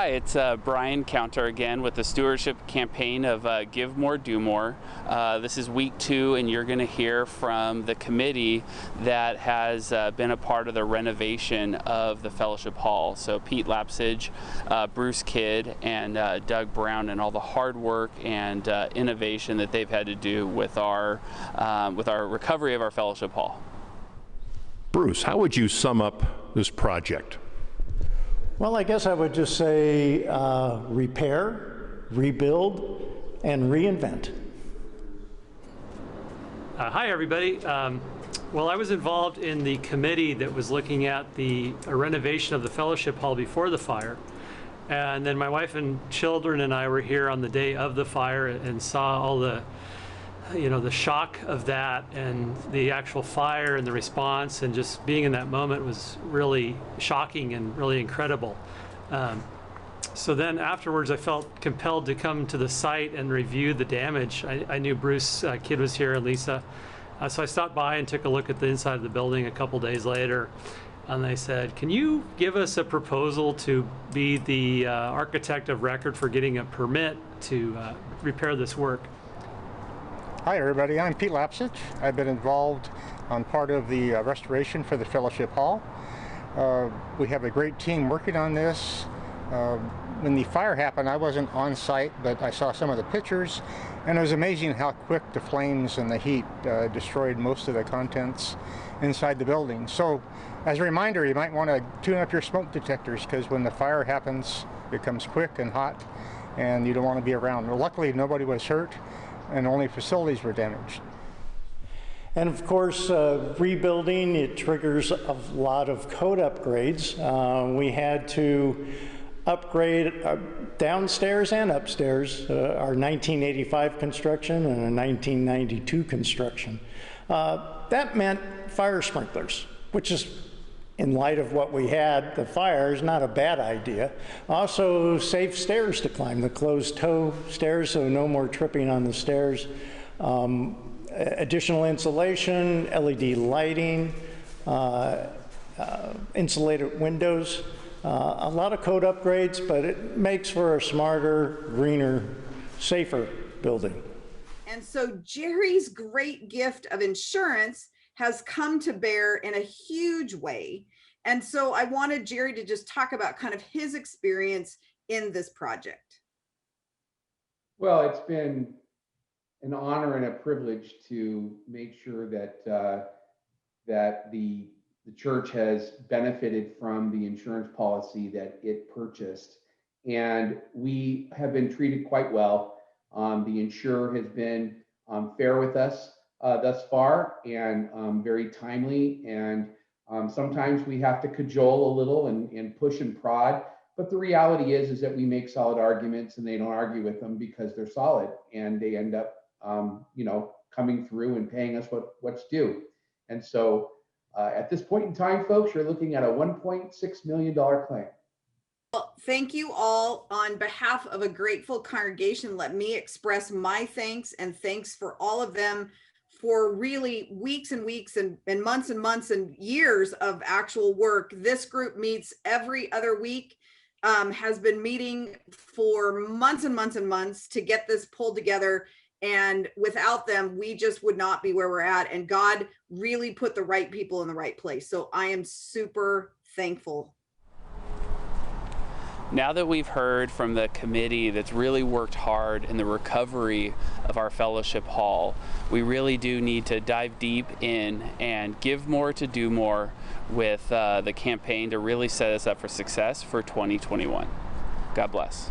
Hi, it's Brian Counter again with the stewardship campaign of Give More, Do More. This is week 2, and you're going to hear from the committee that has been a part of the renovation of the Fellowship Hall. So Pete Lapsage, Bruce Kidd, and Doug Brown, and all the hard work and innovation that they've had to do with our recovery of our Fellowship Hall. Bruce, how would you sum up this project? Well, I guess I would just say repair, rebuild, and reinvent. Hi, everybody. Well, I was involved in the committee that was looking at the renovation of the Fellowship Hall before the fire. And then my wife and children and I were here on the day of the fire and saw all the shock of that and the actual fire and the response, and just being in that moment was really shocking and really incredible. So then afterwards I felt compelled to come to the site and review the damage. I knew Bruce Kidd was here and Lisa. So I stopped by and took a look at the inside of the building a couple days later, and they said, can you give us a proposal to be the architect of record for getting a permit to repair this work? Hi everybody, I'm Pete Lapsage. I've been involved on part of the restoration for the Fellowship Hall. We have a great team working on this. When the fire happened, I wasn't on site, but I saw some of the pictures, and it was amazing how quick the flames and the heat destroyed most of the contents inside the building. So as a reminder, you might want to tune up your smoke detectors, because when the fire happens, it comes quick and hot, and you don't want to be around. Well, luckily nobody was hurt, and only facilities were damaged. And of course, rebuilding, it triggers a lot of code upgrades. We had to upgrade downstairs and upstairs, our 1985 construction and a 1992 construction. That meant fire sprinklers, which is, in light of what we had, the fire is not a bad idea. Also, safe stairs to climb, the closed-toe stairs, so no more tripping on the stairs. Additional insulation, LED lighting, insulated windows. A lot of code upgrades, but it makes for a smarter, greener, safer building. And so Jerry's great gift of insurance has come to bear in a huge way. And so I wanted Jerry to just talk about kind of his experience in this project. Well, it's been an honor and a privilege to make sure that that the church has benefited from the insurance policy that it purchased. And we have been treated quite well. The insurer has been fair with us thus far, and very timely, and sometimes we have to cajole a little and push and prod, but the reality is that we make solid arguments, and they don't argue with them because they're solid, and they end up coming through and paying us what's due. And so at this point in time, folks, you're looking at a $1.6 million claim. Well, thank you all. On behalf of a grateful congregation, let me express my thanks, and thanks for all of them for really weeks and weeks and months and years of actual work. This group meets every other week, has been meeting for months and months and months to get this pulled together. And without them, we just would not be where we're at. And God really put the right people in the right place. So I am super thankful. Now that we've heard from the committee that's really worked hard in the recovery of our Fellowship Hall, we really do need to dive deep in and give more to do more with the campaign to really set us up for success for 2021. God bless.